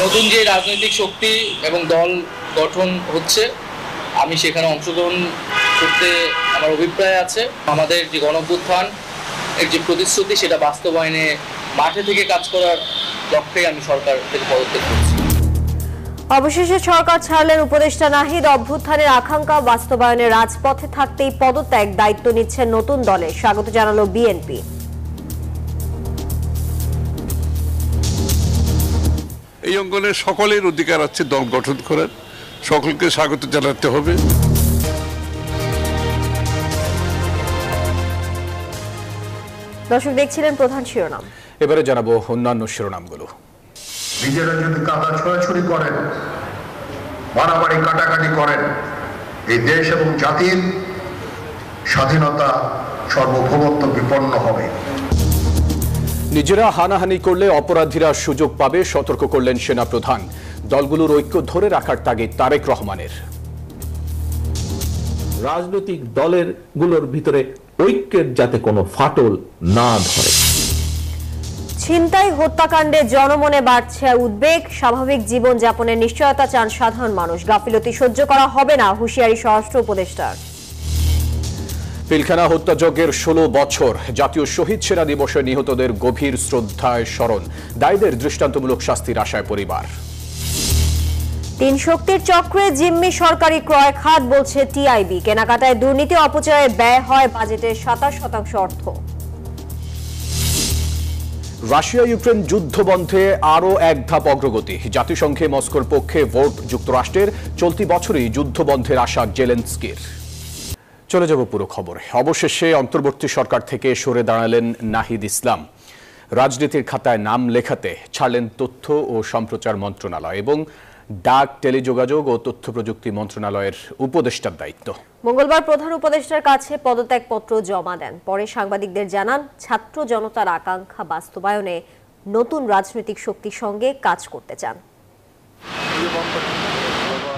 নতুন যে রাজনৈতিক শক্তি এবং দল গঠন হচ্ছে, আমি সেখানে অংশগ্রহণ করতে আমার অভিপ্রায় আছে। আমাদের যে গণঅভ্যুত্থান এর যে প্রতিশ্রুতি, সেটা বাস্তবায়নে মাঠে থেকে কাজ করার লক্ষ্যে আমি সরকার থেকে পদত্যাগ করছি। অবশেষে সরকার ছাড়লেন উপদেষ্টা নাহিদ। অভ্যুত্থানের আকাঙ্ক্ষা বাস্তবায়নে রাজপথে থাকতেই পদত্যাগ দায়িত্ব নিচ্ছেন নতুন দলে, স্বাগত জানালো বিএনপি। এই অঙ্গনের সকলের অধিকার আছে দল গঠন করার, সকলকে স্বাগত জানাতে হবে। দর্শক দেখছিলেন প্রধান শিরোনাম, এবারে জানাবো অন্যান্য শিরোনামগুলো। নিজেরা যদি কাদা ছোড়াছুড়ি করেন, মারামারি কাটাকাটি করেন, এই দেশ এবং জাতির স্বাধীনতা সার্বভৌমত্ব বিপন্ন হবে। নিজেরা হানাহানি করলে অপরাধীরা সুযোগ পাবে, সতর্ক করলেন সেনাপ্রধান। দলগুলোর ঐক্য ধরে রাখার তাগিদ তারেক রহমানের। রাজনৈতিক দলের গুলোর ভিতরে ঐক্যের যাতে কোনো ফাটল না ধরে। ছিনতাই হত্যাকাণ্ডে জনমনে বাড়ছে উদ্বেগ, স্বাভাবিক জীবন যাপনের নিশ্চয়তা চান সাধারণ মানুষ। গাফিলতি সহ্য করা হবে না, হুঁশিয়ারি স্বরাষ্ট্র উপদেষ্টার। পিলখানা হত্যাযজ্ঞের 16 বছর, জাতীয় শহীদ সেনা দিবসে নিহতদের গভীর শ্রদ্ধায় স্মরণ, দায়ীদের দৃষ্টান্তমূলক শাস্তির আশায় পরিবার। তিন শক্তির চক্রে জিম্মি সরকারি ক্রয় খাত, বলছে টিআইবি। কেনাকাটায় দুর্নীতি, অপচয়ে ব্যয় হয় বাজেটের 27% অর্থ। রাশিয়া ইউক্রেন যুদ্ধ বন্ধে আরও এক ধাপ অগ্রগতি, জাতিসংঘে মস্কোর পক্ষে ভোট যুক্তরাষ্ট্রের। চলতি বছরই যুদ্ধ বন্ধের আশা জেলেনস্কির। চলে যাব পুরো খবরে। অবশেষে অন্তর্বর্তী সরকার থেকে সরে দাঁড়ালেন নাহিদ ইসলাম। রাজনীতির খাতায় নাম লেখাতে ছাড়লেন তথ্য ও সম্প্রচার মন্ত্রণালয় এবং ডাক, টেলিযোগাযোগ ও তথ্য প্রযুক্তি মন্ত্রণালয়ের উপদেষ্টার দায়িত্ব। মঙ্গলবার প্রধান উপদেষ্টার কাছে পদত্যাগপত্র জমা দেন। পরে সাংবাদিকদের জানান, ছাত্র জনতার আকাঙ্ক্ষা বাস্তবায়নে নতুন রাজনৈতিক শক্তির সঙ্গে কাজ করতে চান।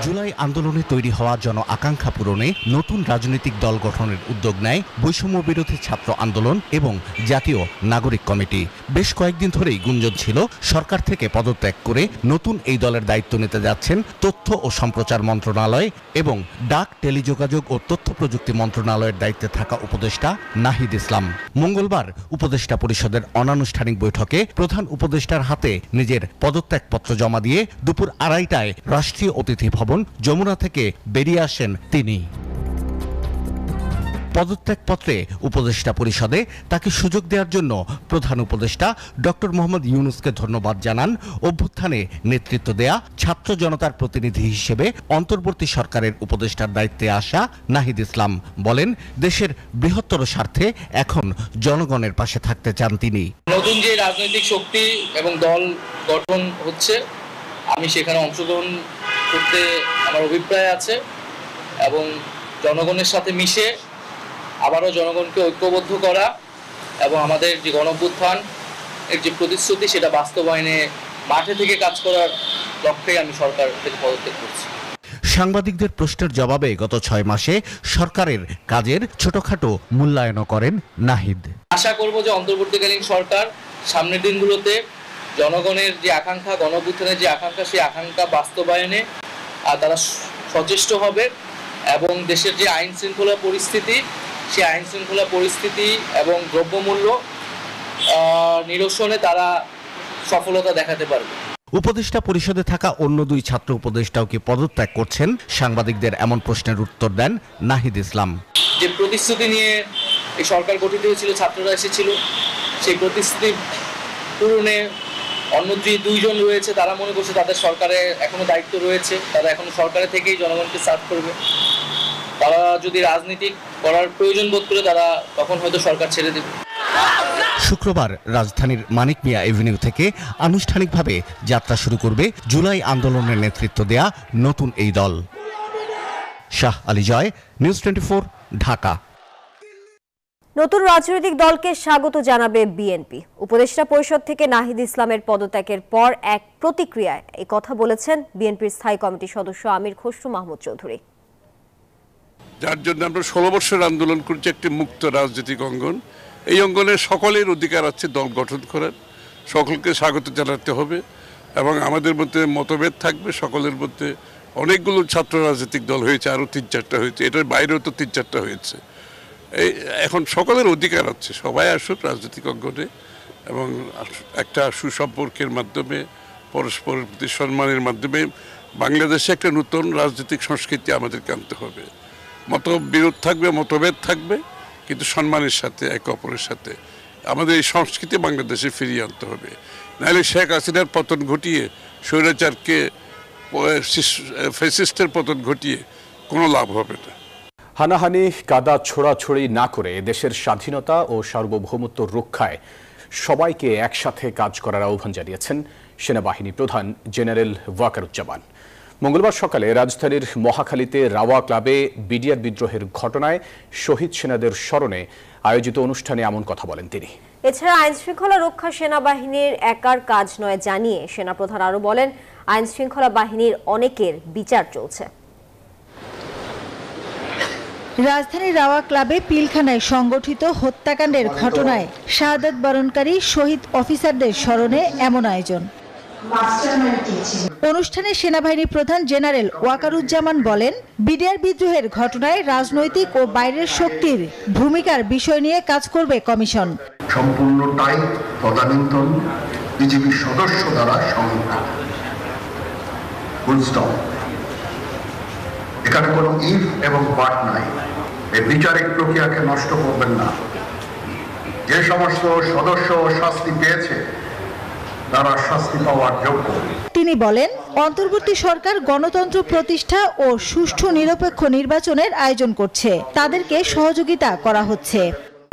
জুলাই আন্দোলনে তৈরি হওয়া জন আকাঙ্ক্ষা পূরণে নতুন রাজনৈতিক দল গঠনের উদ্যোগ নেয় বৈষম্য বিরোধী ছাত্র আন্দোলন এবং জাতীয় নাগরিক কমিটি। বেশ কয়েকদিন ধরেই গুঞ্জন ছিল সরকার থেকে পদত্যাগ করে নতুন এই দলের দায়িত্ব নিতে যাচ্ছেন তথ্য ও সম্প্রচার মন্ত্রণালয় এবং ডাক, টেলিযোগাযোগ ও তথ্য প্রযুক্তি মন্ত্রণালয়ের দায়িত্বে থাকা উপদেষ্টা নাহিদ ইসলাম। মঙ্গলবার উপদেষ্টা পরিষদের অনানুষ্ঠানিক বৈঠকে প্রধান উপদেষ্টার হাতে নিজের পদত্যাগপত্র জমা দিয়ে দুপুর 2:30টায় রাষ্ট্রীয় অতিথি ভবন যমুনা থেকে বেরিয়ে আসেন তিনি। পদত্যাগপত্রে উপদেষ্টা পরিষদে তাকে সুযোগ দেওয়ার জন্য প্রধান উপদেষ্টা ডক্টর মোহাম্মদ ইউনূসকে ধন্যবাদ জানান। অভ্যুত্থানে নেতৃত্ব দেয়া ছাত্র জনতার প্রতিনিধি হিসেবে অন্তর্বর্তী সরকারের উপদেষ্টার দায়িত্বে আসা নাহিদ ইসলাম বলেন, দেশের বৃহত্তর স্বার্থে এখন জনগণের পাশে থাকতে চান তিনি। নতুন যে রাজনৈতিক শক্তি এবং দল গঠন হচ্ছে, আমি সেখানে অংশগ্রহণ করতে আমার অভিপ্রায় আছে এবং জনগণের সাথে মিশে আবারও জনগণকে ঐক্যবদ্ধ করা এবং আমাদের যে গণঅভ্যুত্থান এর যে প্রতিশ্রুতি, সেটা বাস্তবায়নে মাঠে থেকে কাজ করার লক্ষ্যে আমি সরকার থেকে পদত্যাগ করছি। সাংবাদিকদের প্রশ্নের জবাবে গত 6 মাসে সরকারের কাজের ছোটখাটো মূল্যায়নও করেন নাহিদ। আশা করব যে অন্তর্বর্তীকালীন সরকার সামনের দিনগুলোতে জনগণের যে আকাঙ্ক্ষা, গণঅভ্যুত্থানের যে আকাঙ্ক্ষা, সেই আকাঙ্ক্ষা বাস্তবায়নে তারা সচেষ্ট হবে এবং দেশের যে আইন শৃঙ্খলা পরিস্থিতি, সেই আইন শৃঙ্খলা পরিস্থিতি এবং দ্রব্যমূল্য নিরসনে তারা সফলতা দেখাতে পারবে। উপদেষ্টা পরিষদে থাকা অন্য 2 ছাত্র উপদেষ্টাও কি পদত্যাগ করছেন? সাংবাদিকদের এমন প্রশ্নের উত্তর দেন নাহিদ ইসলাম। যে প্রতিশ্রুতি নিয়ে এই সরকার গঠিত হয়েছিল, ছাত্ররা এসেছিল, সেই প্রতিশ্রুতি পূরণে অন্য যে 2 জন রয়েছে, তারা মনে করছে তাদের সরকারে এখনো দায়িত্ব রয়েছে, তারা এখনো সরকারে থেকেই জনগণকে সার্ভ করবে। তারা যদি রাজনীতি করার প্রয়োজন বোধ করে, তারা তখন হয়তো সরকার ছেড়ে দেবে। শুক্রবার রাজধানীর মানিক মিয়া এভিনিউ থেকে আনুষ্ঠানিকভাবে যাত্রা শুরু করবে জুলাই আন্দোলনের নেতৃত্ব দেয়া নতুন এই দল। শাহ আলী জয়, নিউজ 24, ঢাকা। নতুন রাজনৈতিক দলকে স্বাগত জানাবে বিএনপি। উপদেষ্টা পরিষদ থেকে নাহিদ ইসলামের পদত্যাগের পর এক প্রতিক্রিয়ায় এই কথা বলেছেন বিএনপির স্থায়ী কমিটির সদস্য আমির খসরু মাহমুদ চৌধুরী। যার জন্য আমরা 16 বছর আন্দোলন করছি, একটি মুক্ত রাজনৈতিক অঙ্গন। এই অঙ্গনের সকলের অধিকার আছে দল গঠন করার, সকলকে স্বাগত জানাতে হবে। এবং আমাদের মধ্যে মতভেদ থাকবে, সকলের মধ্যে অনেকগুলো ছাত্র রাজনৈতিক দল হয়েছে, আরও 3-4টা হয়েছে, এটার বাইরেও তো 3-4টা হয়েছে। এখন সকলের অধিকার আছে, সবাই আসুক রাজনৈতিক অঙ্গনে এবং একটা সুসম্পর্কের মাধ্যমে, পরস্পরের প্রতি সম্মানের মাধ্যমে বাংলাদেশে একটা নতুন রাজনৈতিক সংস্কৃতি আমাদেরকে আনতে হবে। মতবিরোধ থাকবে, মতভেদ থাকবে, কিন্তু সম্মানের সাথে, একে অপরের সাথে আমাদের এই সংস্কৃতি বাংলাদেশে ফিরিয়ে আনতে হবে। নাহলে শেখ হাসিনার পতন ঘটিয়ে, স্বৈরাচারকে, ফ্যাসিস্টের পতন ঘটিয়ে কোনো লাভ হবে না। হানাহানি, কাদা ছোড়াছড়ি না করে দেশের স্বাধীনতা ও সার্বভৌমত্ব রক্ষায় সবাইকে একসাথে কাজ করার আহ্বান জানিয়েছেন সেনাবাহিনী প্রধান জেনারেল ওয়াকারুজ্জামান। মঙ্গলবার সকালে রাজধানীর মহাখালীতে রাওয়া ক্লাবে বিডিআর বিদ্রোহের ঘটনায় শহীদ সেনাদের স্মরণে আয়োজিত অনুষ্ঠানে এমন কথা বলেন তিনি। এছাড়া আইন শৃঙ্খলা রক্ষা সেনাবাহিনীর একার কাজ নয় জানিয়ে সেনাপ্রধান আরো বলেন, আইন শৃঙ্খলা বাহিনীর অনেকের বিচার চলছে। রাজধানীর রাওয়া ক্লাবে পিলখানায় সংগঠিত হত্যাকাণ্ডের ঘটনায় শাহাদাত বরণকারী শহীদ অফিসারদের স্মরণে এমন আয়োজন। অনুষ্ঠানে সেনাবাহিনী প্রধান জেনারেল ওয়াকারুজ্জামান বলেন, বিডিআর বিদ্রোহের ঘটনায় রাজনৈতিক ও বাইরের শক্তির ভূমিকার বিষয় নিয়ে কাজ করবে কমিশন। সম্পূর্ণটাই তদানীন্তন বিজেপির সদস্য দ্বারা সংগঠিত। এখানে কোনো ইফ এবং বাট নাই। এই বিচারিক প্রক্রিয়াকে নষ্ট করবেন না। যে সমস্ত সদস্য শাস্তি পেয়েছে তারা শাস্তি পাওয়ার যোগ্য। তিনি বলেন, অন্তর্বর্তী সরকার গণতন্ত্র প্রতিষ্ঠা ও সুষ্ঠু নিরপেক্ষ নির্বাচনের আয়োজন করছে, তাদেরকে সহযোগিতা করা হচ্ছে।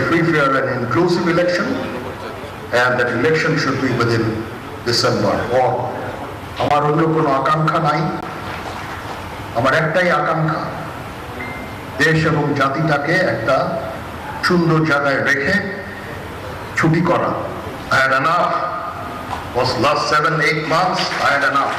Free, fair and inclusive election, and that election should be within December. আমার অন্য কোনো আকাঙ্ক্ষা নাই, আমার একটাই আকাঙ্ক্ষা, দেশ এবং জাতিটাকে একটা সুন্দর জায়গায় রেখে ছুটি করা। I had enough. Was last 7-8 months, I had enough.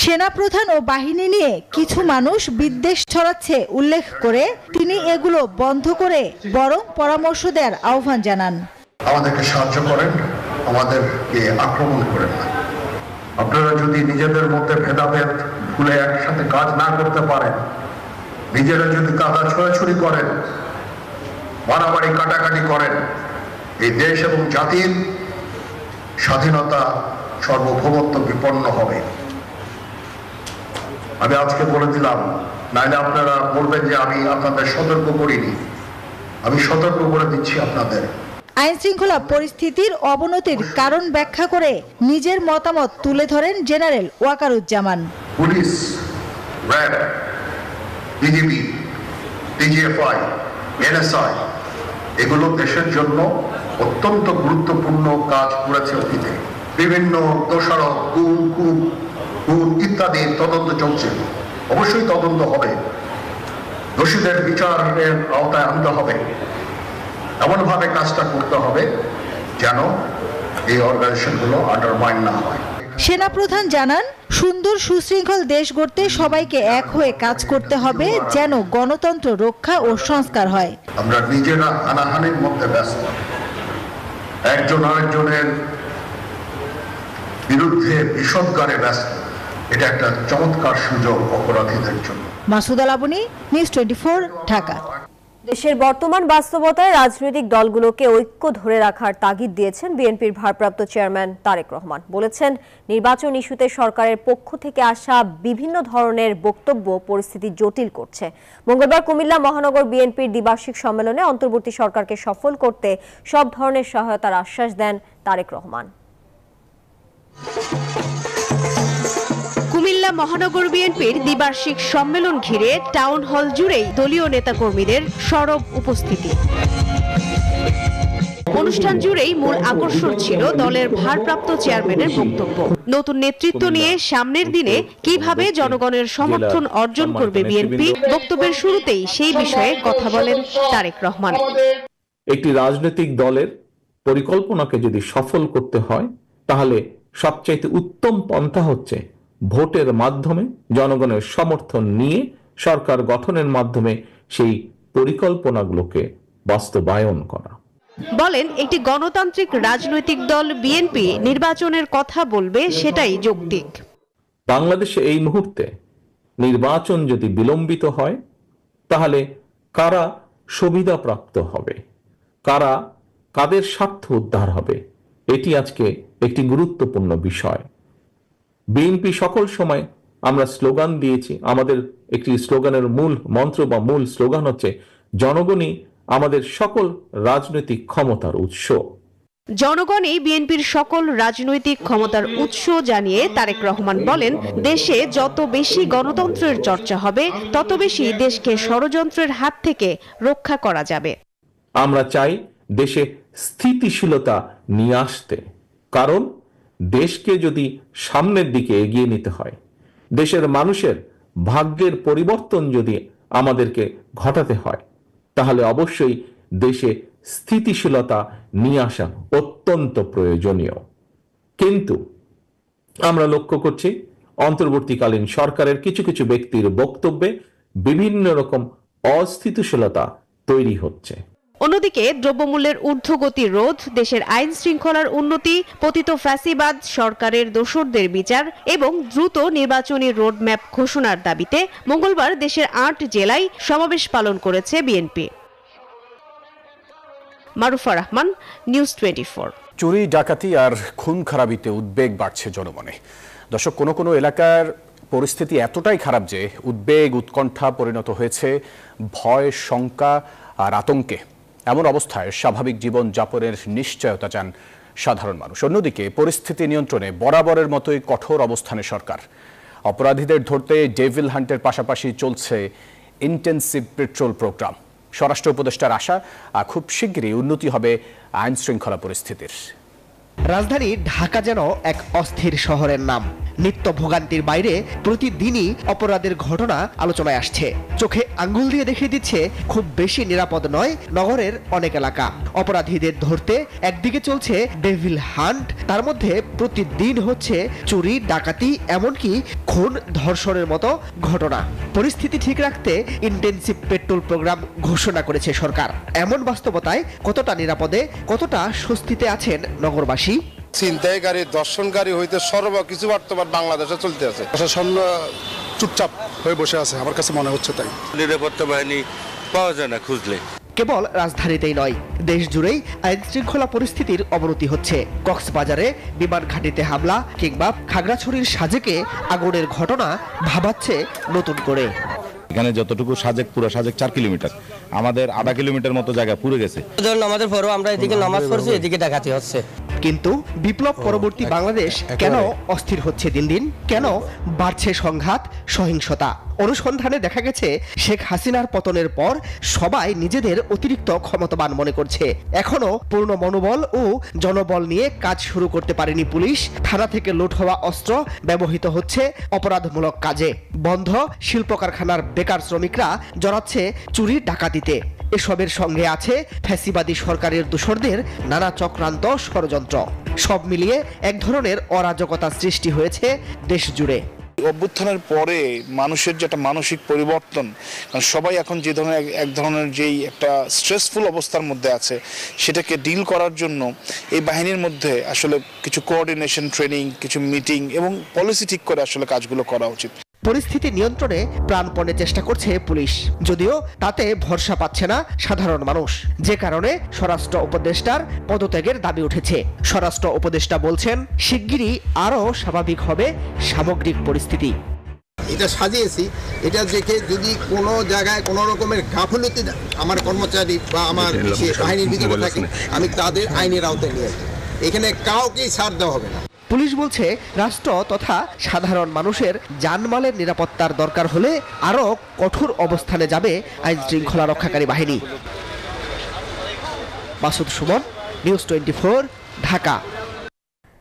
সেনাপ্রধান ও বাহিনী নিয়ে কিছু মানুষ বিদ্বেষ ছড়াচ্ছে উল্লেখ করে তিনি এগুলো বন্ধ করে বরং পরামর্শ দেওয়ার আহ্বান জানান। আমাদেরকে সাহায্য করেন, আমাদেরকে আক্রমণ করেন না। আপনারা যদি নিজেদের মধ্যে ভেদাভেদ ভুলে একসাথে কাজ না করতে পারেন, নিজেরা যদি কাদা ছোড়াছুড়ি করেন, মারামারি কাটাকাটি করেন, এই দেশ এবং জাতির স্বাধীনতা, সার্বভৌমত্ব বিপন্ন হবে। আমি আজকে বলে দিলাম, নাইলে আপনারা বলবেন যে আমি আপনাদের সতর্ক করিনি। আমি সতর্ক করে দিচ্ছি আপনাদের। আইন শৃঙ্খলা পরিস্থিতির অবনতির কারণ ব্যাখ্যা করে নিজের মতামত তুলে ধরেন general Wakeruzzaman. Police, RAB, BGB, DGFI, NSI এগুলো দেশের জন্য অত্যন্ত গুরুত্বপূর্ণ কাজ করেছে অতীতে। বিভিন্ন দোষারোপ, খুন ইত্যাদি তদন্ত চলছে। অবশ্যই তদন্ত হবে, দোষীদের বিচারের আওতায় আনতে হবে। এমনভাবে কাজটা করতে হবে যেন এই অর্গানাইজেশনগুলো আন্ডারমাইন না হয়। সেনাপ্রধান জানান, সুন্দর সুশৃঙ্খল দেশ গড়তে সবাইকে এক হয়ে কাজ করতে হবে যেন গণতন্ত্র রক্ষা ও সংস্কার হয়। আমরা নিজেরা হানাহানির মধ্যে ব্যস্ত, একজন আরেকজনের বিরুদ্ধে বিষদগারে ব্যস্ত। এটা একটা চমৎকার সুযোগ অপরাধীদের জন্য। মাসুদ আলাবনী, নিউজ 24, ঢাকা। দেশের বর্তমান বাস্তবতায় রাজনৈতিক দলগুলোকে ঐক্য ধরে রাখার তাগিদ দিয়েছেন বিএনপির ভারপ্রাপ্ত চেয়ারম্যান তারেক রহমান। বলেছেন, নির্বাচন ইস্যুতে সরকারের পক্ষ থেকে আসা বিভিন্ন ধরনের বক্তব্য পরিস্থিতি জটিল করছে। মঙ্গলবার কুমিল্লা মহানগর বিএনপির দ্বিবার্ষিক সম্মেলনে অন্তর্বর্তী সরকারকে সফল করতে সব ধরনের সহায়তার আশ্বাস দেন তারেক রহমান। কুমিল্লা মহানগর বিএনপির দ্বিবার্ষিক সম্মেলন ঘিরে টাউন হল জুড়েই দলীয় নেতাকর্মীদের সরব উপস্থিতি। অনুষ্ঠান জুড়েই মূল আকর্ষণ ছিল দলের ভারপ্রাপ্ত চেয়ারম্যানের বক্তব্য। নতুন নেতৃত্ব নিয়ে সামনের দিনে কিভাবে জনগণের সমর্থন অর্জন করবে বিএনপি, বক্তব্যের শুরুতেই সেই বিষয়ে কথা বলেন তারেক রহমান। একটি রাজনৈতিক দলের পরিকল্পনাকে যদি সফল করতে হয় তাহলে সবচাইতে উত্তম পন্থা হচ্ছে ভোটের মাধ্যমে জনগণের সমর্থন নিয়ে সরকার গঠনের মাধ্যমে সেই পরিকল্পনাগুলোকে বাস্তবায়ন করা। বলেন একটি গণতান্ত্রিক রাজনৈতিক দল বিএনপি নির্বাচনের কথা বলবে সেটাই যৌক্তিক। বাংলাদেশে এই মুহূর্তে নির্বাচন যদি বিলম্বিত হয় তাহলে কারা সুবিধাপ্রাপ্ত হবে, কাদের স্বার্থ উদ্ধার হবে, এটি আজকে একটি গুরুত্বপূর্ণ বিষয়। বিএনপি সকল সময় আমরা স্লোগান দিয়েছি, আমাদের একটি স্লোগানের মূল মন্ত্র বা মূল স্লোগান হচ্ছে জনগণই আমাদের সকল রাজনৈতিক ক্ষমতার উৎস। জনগণই বিএনপির সকল রাজনৈতিক ক্ষমতার উৎস জানিয়ে তারেক রহমান বলেন, দেশে যত বেশি গণতন্ত্রের চর্চা হবে তত বেশি দেশকে ষড়যন্ত্রের হাত থেকে রক্ষা করা যাবে। আমরা চাই দেশে স্থিতিশীলতা নিয়ে আসতে, কারণ দেশকে যদি সামনের দিকে এগিয়ে নিতে হয়, দেশের মানুষের ভাগ্যের পরিবর্তন যদি আমাদেরকে ঘটাতে হয়, তাহলে অবশ্যই দেশে স্থিতিশীলতা নিয়ে আসা অত্যন্ত প্রয়োজনীয়। কিন্তু আমরা লক্ষ্য করছি অন্তর্বর্তীকালীন সরকারের কিছু কিছু ব্যক্তির বক্তব্যে বিভিন্ন রকম অস্থিতিশীলতা তৈরি হচ্ছে। অন্যদিকে দ্রব্যমূল্যের ঊর্ধ্বগতি রোধ, দেশের আইন শৃঙ্খলার উন্নতি, পতিত ফ্যাসিবাদ সরকারের দোসরদের বিচার এবং দ্রুত নির্বাচনী রোডম্যাপ ঘোষণার দাবিতে মঙ্গলবার দেশের ৮ জেলায় সমাবেশ পালন করেছে বিএনপি। মারুফা রহমান, নিউজ 24। চুরি, ডাকাতি আর খুন খারাপিতে উদ্বেগ বাড়ছে জনমনে। দর্শক, কোনো কোনো এলাকার পরিস্থিতি এতটাই খারাপ যে উদ্বেগ উৎকণ্ঠা পরিণত হয়েছে ভয়, শঙ্কা আর আতঙ্কে। এমন অবস্থায় স্বাভাবিক জীবন যাপনের নিশ্চয়তা চান সাধারণ মানুষ। অন্যদিকে পরিস্থিতি নিয়ন্ত্রণে বরাবরের মতোই কঠোর অবস্থানে সরকার। অপরাধীদের ধরতে ডেভিল হান্টের পাশাপাশি চলছে ইন্টেন্সিভ পেট্রোল প্রোগ্রাম। স্বরাষ্ট্র উপদেষ্টার আশা খুব শিগগিরই উন্নতি হবে আইন শৃঙ্খলা পরিস্থিতির। রাজধানী ঢাকা যেন এক অস্থির শহরের নাম। নিত্য ভোগান্তির বাইরে প্রতিদিনই অপরাধের ঘটনা আলোচনায় আসছে। চোখে আঙ্গুল দিয়ে দেখিয়ে দিচ্ছে খুব বেশি নিরাপদ নয় নগরের অনেক এলাকা। অপরাধীদের ধরতে একদিকে চলছে ডেভিল হান্ট, তার মধ্যে প্রতিদিন হচ্ছে চুরি, ডাকাতি, এমনকি খুন, ধর্ষণের মতো ঘটনা। পরিস্থিতি ঠিক রাখতে ইন্টেন্সিভ পেট্রোল প্রোগ্রাম ঘোষণা করেছে সরকার। এমন বাস্তবতায় কতটা নিরাপদে, কতটা স্বস্তিতে আছেন নগরবাসী? ছিনতাইকারী, দর্শনকারী হইতে সর্বকিছু বর্তমান বাংলাদেশে চলতে আছে। প্রশাসন চুপচাপ হয়ে বসে আছে, আমার কাছে মনে হচ্ছে তাই। নিরাপত্তা বাহিনী পাওয়া যায় না খুঁজলে। কেবল রাজধানীতেই নয়, দেশ জুড়েই আইন শৃঙ্খলা পরিস্থিতির অবনতি হচ্ছে। কক্সবাজারে বিমান ঘাঁটিতে হামলা কিংবা খাগড়াছড়ির সাজেকে আগুনের ঘটনা ভাবাচ্ছে নতুন করে। এখানে যতটুকু সাজেক, পুরো সাজেক 4 কিলোমিটার, আমাদের আধা কিলোমিটার মতো জায়গা পুড়ে গেছে। আমাদের পরও আমরা এদিকে নামাজ পড়ছি, এদিকে ডাকাতি হচ্ছে। কিন্তু বিপ্লব পরবর্তী বাংলাদেশ কেন অস্থির হচ্ছে দিন দিন? কেন বাড়ছে সংঘাত, সহিংসতা? অনুসন্ধানে দেখা গেছে শেখ হাসিনার পতনের পর সবাই নিজেদের অতিরিক্ত ক্ষমতাবান মনে করছে। এখনো পূর্ণ মনোবল ও জনবল নিয়ে কাজ শুরু করতে পারেনি পুলিশ। থানা থেকে লুট হওয়া অস্ত্র ব্যবহৃত হচ্ছে অপরাধমূলক কাজে। বন্ধ শিল্প কারখানার বেকার শ্রমিকরা জড়াচ্ছে চুরি, ডাকাতিতে। এসবের সঙ্গে আছে ফ্যাসিবাদী সরকারের দোসরদের নানা চক্রান্ত, ষড়যন্ত্র। সব মিলিয়ে এক ধরনের অরাজকতা সৃষ্টি হয়েছে দেশ জুড়ে। অভ্যুত্থানের পরে মানুষের যে একটা মানসিক পরিবর্তন, কারণ সবাই এখন যে ধরনের এক ধরনের যেই একটা স্ট্রেসফুল অবস্থার মধ্যে আছে, সেটাকে ডিল করার জন্য এই বাহিনীর মধ্যে আসলে কিছু কোঅর্ডিনেশন, ট্রেনিং, কিছু মিটিং এবং পলিসি ঠিক করে আসলে কাজগুলো করা উচিত। পরিস্থিতি নিয়ন্ত্রণে প্রাণপণে চেষ্টা করছে পুলিশ, যদিও তাতে ভরসা পাচ্ছে না সাধারণ মানুষ। যে কারণে স্বরাষ্ট্র উপদেষ্টার পদত্যাগের দাবি উঠেছে। স্বরাষ্ট্র উপদেষ্টা বলছেন, শিগগিরই আরও স্বাভাবিক হবে সামগ্রিক পরিস্থিতি। এটা সাজিয়েছি, এটা দেখে যদি কোনো জায়গায় কোনো রকমের গাফিলতি আমার কর্মচারী বা আমার বাহিনীর ভিতরে থাকে, আমি তাদের আইনের আওতায় নিয়ে আসবো। এখানে কাউকেই ছাড় দেওয়া হবে না। পুলিশ বলছে, রাষ্ট্র তথা সাধারণ মানুষের জানমালের নিরাপত্তার দরকার হলে আরও কঠোর অবস্থানে যাবে আইন শৃঙ্খলা রক্ষাকারী বাহিনী। মাসুদ সুমন, নিউজ 24, ঢাকা।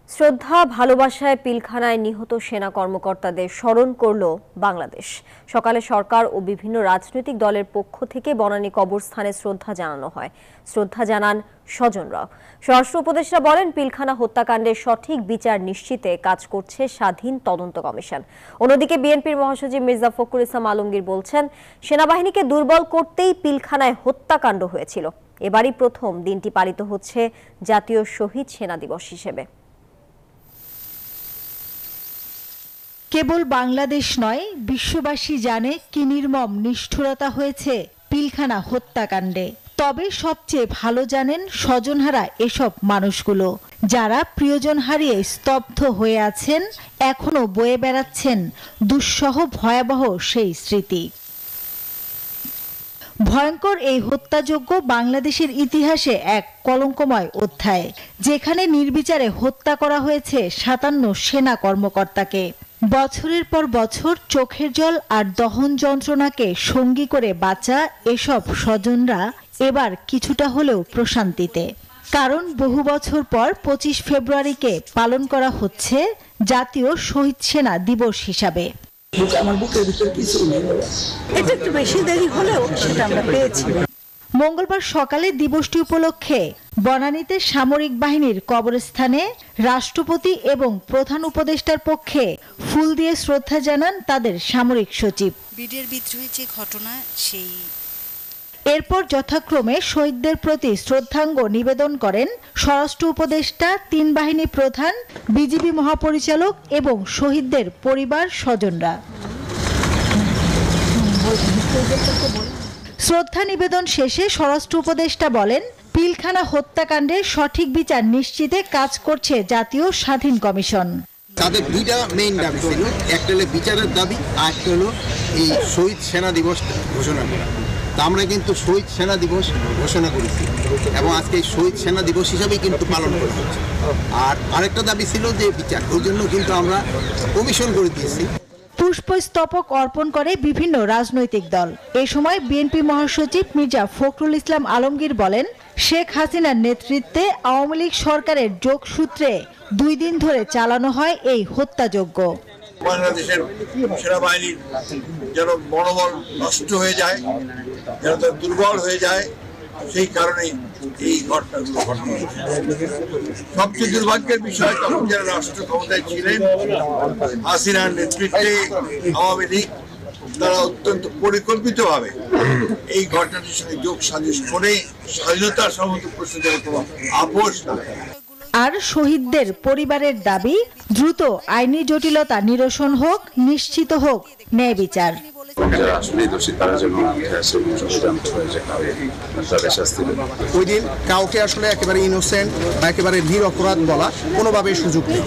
শ্রদ্ধা, ভালোবাসায় পিলখানায় নিহত সেনা কর্মকর্তাদের স্মরণ করল বাংলাদেশ। সকালে সরকার ও বিভিন্ন রাজনৈতিক দলের পক্ষ থেকে বনানী কবরস্থানে শ্রদ্ধা জানানো হয়। শ্রদ্ধা জানান স্বজনরাও। স্বরাষ্ট্র উপদেষ্টা বলেন, পিলখানা হত্যাকাণ্ডের সঠিক বিচার নিশ্চিতে কাজ করছে স্বাধীন তদন্ত কমিশন। অন্যদিকে বিএনপির মহাসচিব মির্জা ফখরুল ইসলাম আলমগীর বলছেন, সেনাবাহিনীকে দুর্বল করতেই পিলখানায় হত্যাকাণ্ড হয়েছিল। এবারই প্রথম দিনটি পালিত হচ্ছে জাতীয় শহীদ সেনা দিবস হিসেবে। কেবল বাংলাদেশ নয়, বিশ্ববাসী জানে কি নির্মম নিষ্ঠুরতা হয়েছে পিলখানা হত্যাকাণ্ডে। তবে সবচেয়ে ভালো জানেন স্বজনহারা এসব মানুষগুলো, যারা প্রিয়জন হারিয়ে স্তব্ধ হয়ে আছেন, এখনো বয়ে বেড়াচ্ছেন দুঃসহ ভয়াবহ সেই স্মৃতি। ভয়ঙ্কর এই হত্যাযজ্ঞ বাংলাদেশের ইতিহাসে এক কলঙ্কময় অধ্যায়, যেখানে নির্বিচারে হত্যা করা হয়েছে 57 সেনা কর্মকর্তাকে। বছরের পর বছর চোখের জল আর দহন যন্ত্রণাকে সঙ্গী করে বাঁচা এসব স্বজনরা এবার কিছুটা হলেও প্রশান্তিতে, কারণ বহু বছর পর 25 ফেব্রুয়ারিকে পালন করা হচ্ছে জাতীয় শহীদ সেনা দিবস হিসাবে। আমার বুকের ভিতরে কিছু নেই, এটা একটু বেশি দেরি হলেও সেটা আমরা পেয়েছি। মঙ্গলবার সকালে দিবসটি উপলক্ষে বনানীতে সামরিক বাহিনীর কবরস্থানে রাষ্ট্রপতি এবং প্রধান উপদেষ্টার পক্ষে ফুল দিয়ে শ্রদ্ধা জানান তাদের সামরিক সচিব। বিডিআর বিদ্রোহের যে ঘটনা, সেই এরপর যথাক্রমে শহীদদের প্রতি শ্রদ্ধাঙ্গ নিবেদন করেন স্বরাষ্ট্র উপদেষ্টা, 3 বাহিনী প্রধান, বিজিবি মহাপরিচালক এবং শহীদদের পরিবার স্বজনরা। শ্রদ্ধা নিবেদন শেষে স্বরাষ্ট্র উপদেষ্টা বলেন, পিলখানা হত্যাকাণ্ডের সঠিক বিচার নিশ্চিতে কাজ করছে জাতীয় স্বাধীন কমিশন। তাদের দুইটা মেইন দাবি ছিল, একটা হলো বিচারের দাবি, আর একটা হলো এই শহীদ সেনা দিবস ঘোষণা করা। তা আমরা কিন্তু শহীদ সেনা দিবস ঘোষণা করেছি এবং আজকে এই শহীদ সেনা দিবস হিসাবেই কিন্তু পালন করা হচ্ছে। আর আরেকটা দাবি ছিল যে বিচার, ওই জন্য কিন্তু আমরা কমিশন করে দিয়েছি। পুষ্পস্তবক অর্পণ করে বিভিন্ন রাজনৈতিক দল। এ সময় বিএনপি মহাসচিব মির্জা ফখরুল ইসলাম আলমগীর বলেন, শেখ হাসিনার নেতৃত্বে আওয়ামী লীগ সরকারের যোগসূত্রে 2 দিন ধরে চালানো হয় এই হত্যাযজ্ঞ। বাংলাদেশের সেনাবাহিনীর যেন মনোবল নষ্ট হয়ে যায়, যেন তার দুর্বল হয়ে যায়, সেই কারণে এই ঘটনাগুলো ঘটে। সবচেয়ে দুর্ভাগ্যের বিষয়, তখন যারা রাষ্ট্র ক্ষমতায় ছিলেন হাসিনার নেতৃত্বে আওয়ামী লীগ, তারা অত্যন্ত পরিকল্পিতভাবে এই ঘটনাটির সঙ্গে যোগ সাজশ করে স্বাধীনতার সমস্ত প্রশ্নের কোনো আপোষ না। আর শহীদদের পরিবারের দাবি, দ্রুত আইনি জটিলতা নিরসন হোক, নিশ্চিত হোক ন্যায় বিচার। ওই দিন কাউকে আসলে একেবারে ইনোসেন্ট বা একেবারে নিরপরাধ বলা কোনোভাবেই সুযোগ নেই।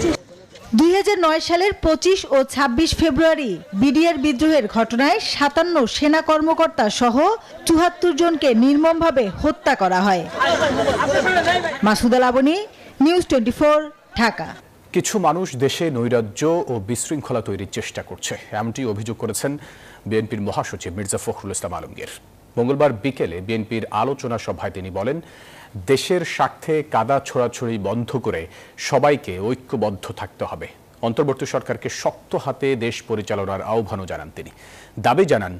2009 সালের 25 ও 26 ফেব্রুয়ারি বিডিআর বিদ্রোহের ঘটনায় 57 সেনা কর্মকর্তা সহ 74 জনকে নির্মমভাবে হত্যা করা হয়। মাসুদা লাবনী, নিউজ 24, ঢাকা। কিছু মানুষ দেশে নৈরাজ্য ও বিশৃঙ্খলা তৈরির চেষ্টা করছে, এমনটি অভিযোগ করেছেন বিএনপির মহাসচিব মির্জা ফখরুল ইসলাম আলমগীর। মঙ্গলবার বিকেলে বিএনপির আলোচনা সভায় তিনি বলেন, দেশের স্বার্থে কাদা ছোড়াছড়ি বন্ধ করে সবাইকে ঐক্যবদ্ধ থাকতে হবে। অন্তর্বর্তী সরকারকে শক্ত হাতে দেশ পরিচালনার আহ্বানও জানান তিনি। দাবি জানান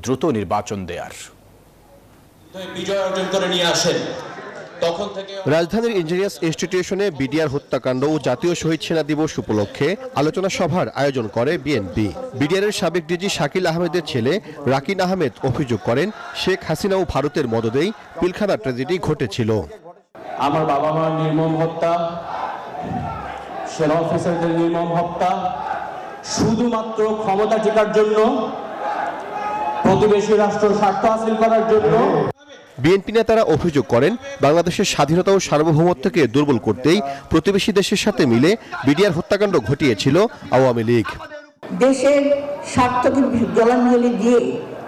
দ্রুত নির্বাচন দেয়ার। বিজয় অর্জন করে নিয়ে আসেন। রাজধানীর ইঞ্জিনিয়ার্স ইনস্টিটিউশনে বিডিআর হত্যাকাণ্ড ও জাতীয় শহীদ সেনা দিবস উপলক্ষে আলোচনা সভার আয়োজন করে বিএনপি। বিডিআরের সাবেক ডিজি শাকিল আহমেদের ছেলে রাকিন আহমেদ অভিযোগ করেন, শেখ হাসিনা ও ভারতের মদদেই পিলখানা ট্র্যাজেডি ঘটেছিল। আমার বাবা মার নির্মম হত্যা, সেনা অফিসারদের নির্মম হত্যা, শুধুমাত্র ক্ষমতা টিকার জন্য, প্রতিবেশী রাষ্ট্র স্বার্থ হাসিল করার জন্য। বিএনপি নেতারা অভিযোগ করেন, বাংলাদেশের স্বাধীনতা ও সার্বভৌমত্বকে দুর্বল করতেই প্রতিবেশী দেশের সাথে মিলে বিডিআর হত্যাকাণ্ড ঘটিয়েছিল আওয়ামী লীগ। দেশের স্বার্থকে জলাঞ্জলি দিয়ে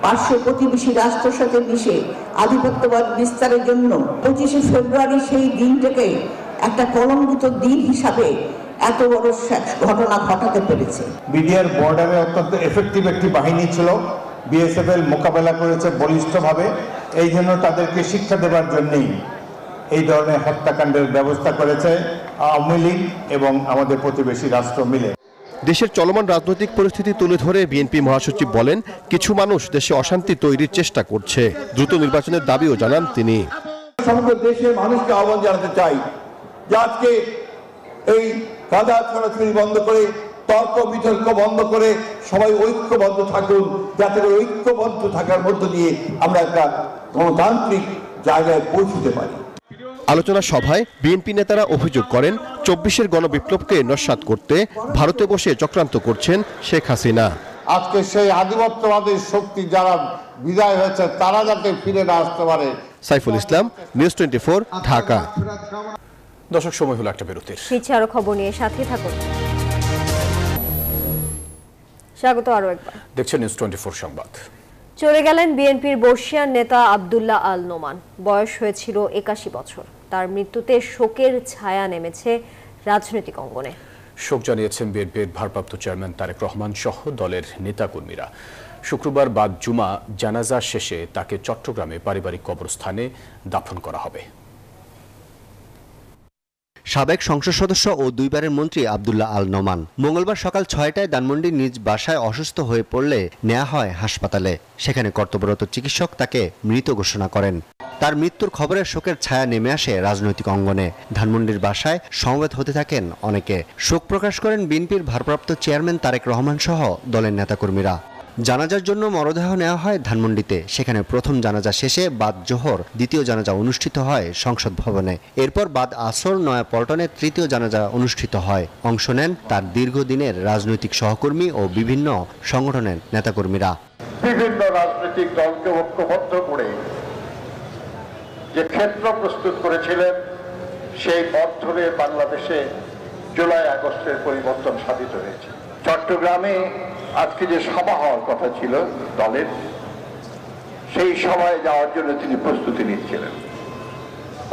পার্শ্ব প্রতিবেশী রাষ্ট্রের সাথে মিশে আধিপত্যবাদ বিস্তারের জন্য 25 ফেব্রুয়ারি সেই দিনটাকে একটা কলঙ্কিত দিন হিসাবে এত বড় ঘটনা ঘটাতে পেরেছে। বিডিআর বর্ডারে অত্যন্ত এফেক্টিভ একটি বাহিনী ছিল, বিএসএফ মোকাবেলা করেছে বলিষ্ঠভাবে। এই জন্য তাদেরকে শিক্ষা দেওয়ার জন্যই এই ধরনের হত্যাকাণ্ডের ব্যবস্থা করেছে আওয়ামী লীগ এবং আমাদের প্রতিবেশী রাষ্ট্র মিলে। দেশের চলমান রাজনৈতিক পরিস্থিতি তুলে ধরে বিএনপি মহাসচিব বলেন, কিছু মানুষ দেশে অশান্তি তৈরির চেষ্টা করছে, দ্রুত নির্বাচনের দাবিও জানান তিনি। সমগ্র দেশের মানুষকে আহ্বান জানাতে চাই যে আজকে এই কাদা ছড়াছড়ি বন্ধ করে, তর্ক বিতর্ক বন্ধ করে সবাই ঐক্যবদ্ধ থাকুন, যাতে ঐক্যবদ্ধ থাকার মধ্য দিয়ে আমরা একটা গণতান্ত্রিক জায়গায় পৌঁছতে পারি। আলোচনা সভায় বিএনপি নেতারা অভিযোগ করেন ২৪-এর গণবিপ্লবকে নস্যাৎ করতে ভারতে বসে চক্রান্ত করছেন শেখ হাসিনা। আজকে সেই আধিপত্যবাদী শক্তি যারা বিদায় হয়েছে তারা যাতে ফিরে না আসতে পারে। সাইফুল ইসলাম, নিউজ 24, ঢাকা। দর্শক, সময় হলো একটা বিরতির। ফিরছি আরো খবর নিয়ে, সাথে থাকুন। স্বাগত আরো একবার। দেখছেন নিউজ 24 সংবাদ। চলে গেলেন বিএনপির বর্ষিয়ান নেতা আব্দুল্লাহ আল নোমান। বয়স হয়েছিল ৮১ বছর। তার মৃত্যুতে শোকের ছায়া নেমেছে রাজনৈতিক অঙ্গনে। শোক জানিয়েছেন বিএনপির ভারপ্রাপ্ত চেয়ারম্যান তারেক রহমান সহ দলের নেতাকর্মীরা। শুক্রবার বাদ জুমা জানাজা শেষে তাকে চট্টগ্রামে পারিবারিক কবরস্থানে দাফন করা হবে। সাবেক সংসদ সদস্য ও দুইবারের মন্ত্রী আব্দুল্লাহ আল নোমান মঙ্গলবার সকাল ৬টায় ধানমন্ডির নিজ বাসায় অসুস্থ হয়ে পড়লে নেওয়া হয় হাসপাতালে। সেখানে কর্তব্যরত চিকিৎসক তাকে মৃত ঘোষণা করেন। তার মৃত্যুর খবরে শোকের ছায়া নেমে আসে রাজনৈতিক অঙ্গনে। ধানমন্ডির বাসায় সমবেত হতে থাকেন অনেকে। শোক প্রকাশ করেন বিএনপির ভারপ্রাপ্ত চেয়ারম্যান তারেক রহমান সহ দলের নেতাকর্মীরা। জানাজার জন্য মরদেহ নেওয়া হয় ধানমন্ডিতে। সেখানে প্রথম জানাজা শেষে বাদ জোহর দ্বিতীয় জানাজা অনুষ্ঠিত হয় সংসদ ভবনে। এরপর বাদ আসর নয়াপল্টনে তৃতীয় জানাজা অনুষ্ঠিত হয়। অংশ নেন তার দীর্ঘদিনের রাজনৈতিক সহকর্মী ও বিভিন্ন সংগঠনের নেতাকর্মীরা। বিভিন্ন রাজনৈতিক দলকে ঐক্যবদ্ধ করে যে ক্ষেত্র প্রস্তুত করেছিলেন, সেই পথ ধরে বাংলাদেশে জুলাই আগস্টের পরিবর্তন সাধিত হয়েছে। চট্টগ্রামে আজকে যে সভা হওয়ার কথা ছিল দলের, সেই সভায় যাওয়ার জন্য তিনি প্রস্তুতি নিচ্ছিলেন।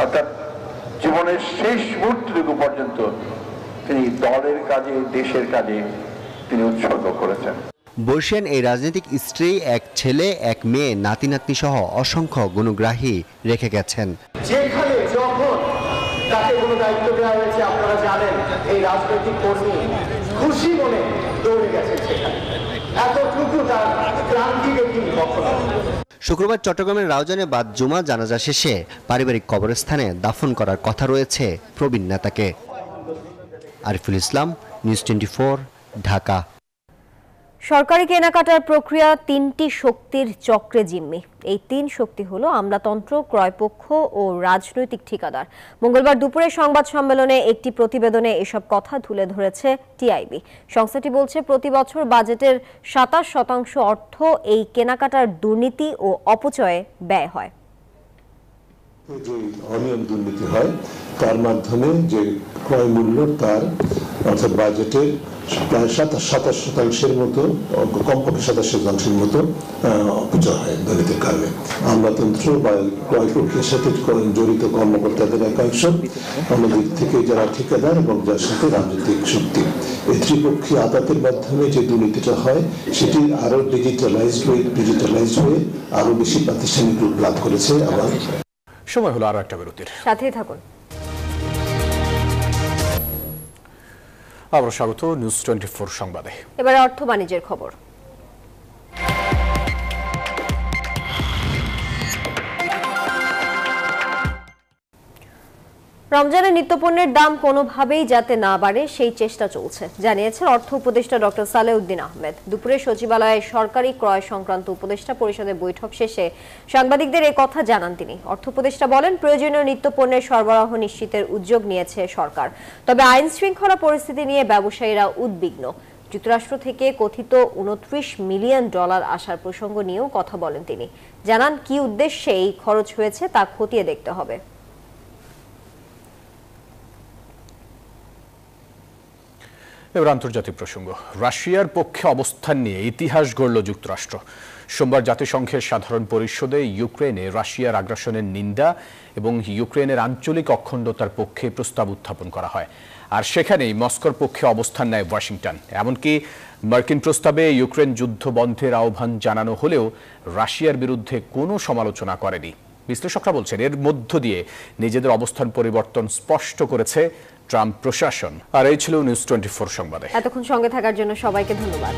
অর্থাৎ জীবনের শেষ মুহূর্তটুকু পর্যন্ত তিনি দলের কাজে, দেশের কাজে তিনি উৎসর্গ করেছেন। বর্ষিয়ান এই রাজনৈতিক স্ত্রী, এক ছেলে, এক মেয়ে, নাতি নাতনি সহ অসংখ্য গুণগ্রাহী রেখে গেছেন। যেখানে যখন তাকে কোনো দায়িত্ব দেওয়া হয়েছে, আপনারা জানেন এই রাজনৈতিক কর্মী খুশি মনে দৌড়ে গেছে সেখানে। এতটুকু তার ক্লান্তিকে তিনি কখনো। শুক্রবার চট্টগ্রামের রাউজানে বাদ জুমা জানাজা শেষে পারিবারিক কবরস্থানে দাফন করার কথা রয়েছে প্রবীণ নেতাকে। আরিফুল ইসলাম, নিউজ 24, ঢাকা। সরকারি কেনাকাটার প্রক্রিয়া তিনটি শক্তির চক্রে জিম্মি। এই তিন শক্তি হলো আমলাতন্ত্র, ক্রয়পক্ষ ও রাজনৈতিক ঠিকাদার। মঙ্গলবার দুপুরে সংবাদ সম্মেলনে একটি প্রতিবেদনে এসব কথা তুলে ধরেছে টিআইবি। সংস্থাটি বলছে, প্রতি বছর বাজেটের ২৭% অর্থ এই কেনাকাটার দুর্নীতি ও অপচয়ে ব্যয় হয়। যে অনিয়ম দুর্নীতি হয় তার মাধ্যমে যে ক্রয় মূল্য তার অর্থাৎ বাজেটের প্রায় ২৭% মতো, কমপক্ষে ২৭% মতো অপচয় হয় দুর্নীতির কারণে। আমলাতন্ত্র বা ক্রয় প্রক্রিয়ার সাথে জড়িত কর্মকর্তাদের একাংশ, অন্যদিক থেকে যারা ঠিকাদার এবং যার সাথে রাজনৈতিক শক্তি, এই ত্রিপক্ষীয় আদালতের মাধ্যমে যে দুর্নীতিটা হয় সেটি আরো ডিজিটালাইজড হয়ে আরো বেশি প্রাতিষ্ঠানিক রূপ লাভ করেছে। আবার সময় হলো আরো একটা বিরতির। সাথেই থাকুন। আবার স্বাগত নিউজ 24 সংবাদে। এবারে অর্থ বাণিজ্যের খবর। রমজানে নিত্যপণ্যের দাম কোনোভাবেই যাতে না বাড়ে সেই চেষ্টা চলছে, জানিয়েছেন অর্থ উপদেষ্টা ডক্টর সালেউদ্দিন আহমেদ। দুপুরে সচিবালয়ে সরকারি ক্রয় সংক্রান্ত উপদেষ্টা পরিষদের বৈঠক শেষে সাংবাদিকদের এই কথা জানান তিনি। অর্থ উপদেষ্টা বলেন, প্রয়োজনীয় নিত্যপণ্যের সরবরাহ নিশ্চিতের উদ্যোগ নিয়েছে সরকার। তবে আইন শৃঙ্খলা পরিস্থিতি নিয়ে ব্যবসায়ীরা উদ্বিগ্ন। যুক্তরাষ্ট্র থেকে কথিত $29 মিলিয়ন আসার প্রসঙ্গ নিয়েও কথা বলেন তিনি। জানান, কি উদ্দেশ্যে এই খরচ হয়েছে তা খতিয়ে দেখতে হবে। এবার আন্তর্জাতিক প্রসঙ্গ। রাশিয়ার পক্ষে অবস্থান নিয়ে ইতিহাস গড়ল যুক্তরাষ্ট্র। সোমবার জাতিসংঘের সাধারণ পরিষদে ইউক্রেনে রাশিয়ার আগ্রাসনের নিন্দা এবং ইউক্রেনের আঞ্চলিক অখণ্ডতার পক্ষে প্রস্তাব উত্থাপন করা হয়। আর সেখানেই মস্কোর পক্ষে অবস্থান নেয় ওয়াশিংটন। এমনকি মার্কিন প্রস্তাবে ইউক্রেন যুদ্ধ বন্ধের আহ্বান জানানো হলেও রাশিয়ার বিরুদ্ধে কোনো সমালোচনা করেনি। বিশ্লেষকরা বলছেন, এর মধ্য দিয়ে নিজেদের অবস্থান পরিবর্তন স্পষ্ট করেছে ট্রাম্প প্রশাসন। আর এই ছিল নিউজ 24 সংবাদে। এতক্ষণ সঙ্গে থাকার জন্য সবাইকে ধন্যবাদ।